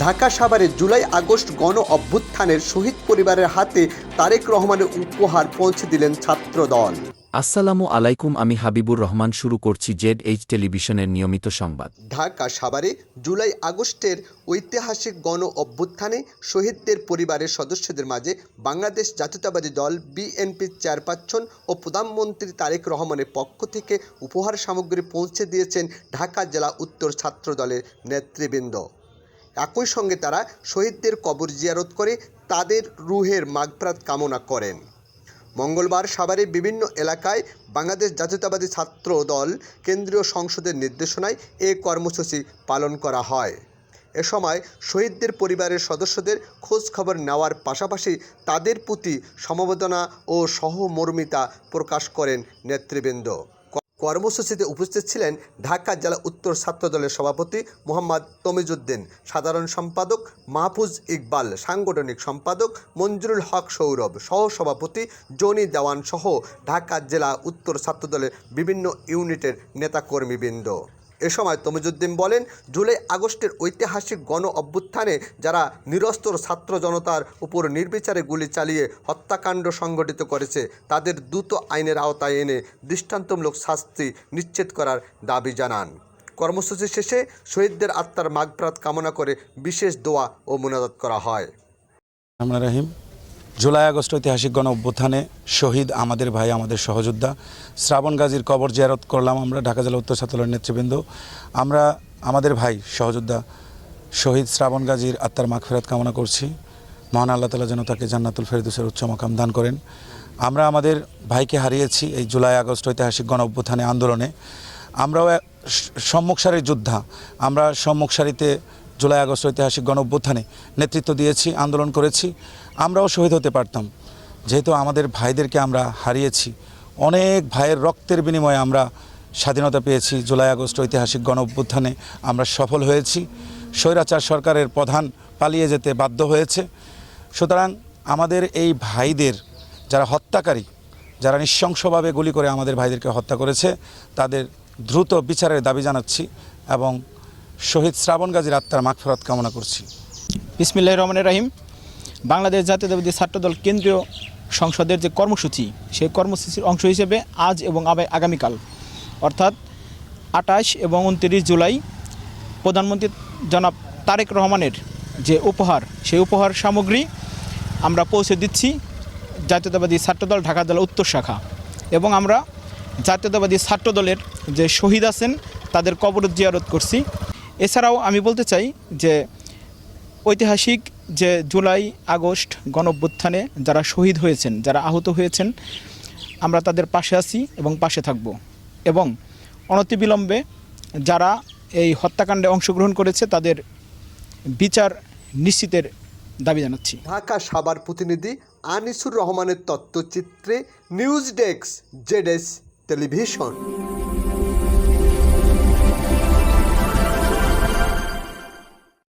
ঢাকা সাভারে July August গণ অভ্যুত্থানের শহীদ পরিবারের হাতে তারেক রহমানের উপহার পৌঁছে দিলেন ছাত্রদল। আসসালামু আলাইকুম, আমি হাবিবুর রহমান। শুরু করছি ZH টেলিভিশনের নিয়মিত সংবাদ। ঢাকা সাভারে জুলাই আগস্টের ঐতিহাসিক গণ অভ্যুত্থানে শহীদদের পরিবারের সদস্যদের মাঝে বাংলাদেশ জাতীয়তাবাদী দল বিএনপির চেয়ারপারসন ও প্রধানমন্ত্রী তারেক রহমানের পক্ষ থেকে উপহার সামগ্রী পৌঁছে দিয়েছেন ঢাকা জেলা উত্তর ছাত্র দলের নেতৃবৃন্দ। একই সঙ্গে তারা শহীদদের কবর জিয়ারত করে তাদের রুহের মাগফিরাত কামনা করেন। মঙ্গলবার সাভারের বিভিন্ন এলাকায় বাংলাদেশ জাতীয়তাবাদী ছাত্র দল কেন্দ্রীয় সংসদের নির্দেশনায় এ কর্মসূচি পালন করা হয়। এ সময় শহীদদের পরিবারের সদস্যদের খোঁজ খবর নেওয়ার পাশাপাশি তাদের প্রতি সমবেদনা ও সহমর্মিতা প্রকাশ করেন নেতৃবৃন্দ। কর্মসূচিতে উপস্থিত ছিলেন ঢাকা জেলা উত্তর ছাত্র দলের সভাপতি মোহাম্মদ তমিজউদ্দিন, সাধারণ সম্পাদক মাহফুজ ইকবাল, সাংগঠনিক সম্পাদক মঞ্জুরুল হক সৌরভ, সহসভাপতি জনি দেওয়ান সহ ঢাকা জেলা উত্তর ছাত্র দলের বিভিন্ন ইউনিটের নেতাকর্মীবৃন্দ। এ সময় তমিজউদ্দিন বলেন, জুলাই আগস্টের ঐতিহাসিক গণ অভ্যুত্থানে যারা নিরস্ত্র ছাত্র জনতার উপর নির্বিচারে গুলি চালিয়ে হত্যাকাণ্ড সংঘটিত করেছে তাদের দ্রুত আইনের আওতায় এনে দৃষ্টান্তমূলক শাস্তি নিশ্চিত করার দাবি জানান। কর্মসূচি শেষে শহীদদের আত্মার মাগফিরাত কামনা করে বিশেষ দোয়া ও মুনাজাত করা হয়। রহিম, জুলাই আগস্ট ঐতিহাসিক গণ অভ্যুত্থানে শহীদ আমাদের ভাই, আমাদের সহযোদ্ধা শ্রাবণ গাজীর কবর জিয়ারত করলাম। আমরা ঢাকা জেলা উত্তর ছাত্র দলের নেতৃবৃন্দ আমরা আমাদের ভাই সহযোদ্ধা শহীদ শ্রাবণ গাজীর আত্মার মাগফিরাত কামনা করছি। মহান আল্লাহ তাআলা যেন তাকে জান্নাতুল ফেরদৌসের উচ্চ মাকাম দান করেন। আমরা আমাদের ভাইকে হারিয়েছি এই জুলাই আগস্ট ঐতিহাসিক গণ অভ্যুত্থানে আন্দোলনে। আমরাও সম্মুখ সারির যোদ্ধা, আমরা সম্মুখ সারিতে জুলাই আগস্ট ঐতিহাসিক গণ অভ্যুত্থানে নেতৃত্ব দিয়েছি, আন্দোলন করেছি। আমরাও শহীদ হতে পারতাম, যেহেতু আমাদের ভাইদেরকে আমরা হারিয়েছি। অনেক ভাইয়ের রক্তের বিনিময়ে আমরা স্বাধীনতা পেয়েছি। জুলাই আগস্ট ঐতিহাসিক গণ অভ্যুত্থানে আমরা সফল হয়েছি। স্বৈরাচার সরকারের প্রধান পালিয়ে যেতে বাধ্য হয়েছে। সুতরাং আমাদের এই ভাইদের যারা হত্যাকারী, যারা নৃশংসভাবে গুলি করে আমাদের ভাইদেরকে হত্যা করেছে, তাদের দ্রুত বিচারের দাবি জানাচ্ছি এবং শহীদ শ্রাবণ গাজীর আত্মার মাগফিরাত কামনা করছি। বিসমিল্লাহির রহমানির রহিম। বাংলাদেশ জাতীয়তাবাদী ছাত্রদল কেন্দ্রীয় সংসদের যে কর্মসূচি, সেই কর্মসূচির অংশ হিসেবে আজ এবং আগামীকাল অর্থাৎ 28 এবং 29 জুলাই প্রধানমন্ত্রী জনাব তারেক রহমানের যে উপহার, সেই উপহার সামগ্রী আমরা পৌঁছে দিচ্ছি জাতীয়তাবাদী ছাত্রদল ঢাকা জেলা উত্তর শাখা। এবং আমরা জাতীয়তাবাদী ছাত্রদলের যে শহীদ আছেন তাদের কবর জিয়ারত করছি। এছাড়াও আমি বলতে চাই যে ঐতিহাসিক যে জুলাই আগস্ট গণ অভ্যুত্থানে যারা শহীদ হয়েছেন, যারা আহত হয়েছেন, আমরা তাদের পাশে আছি এবং পাশে থাকব। এবং অনতিবিলম্বে যারা এই হত্যাকাণ্ডে অংশগ্রহণ করেছে তাদের বিচার নিশ্চিতের দাবি জানাচ্ছি। ঢাকা সাভার প্রতিনিধি আনিসুর রহমানের তথ্যচিত্রে নিউজ ডেস্ক ZH টেলিভিশন।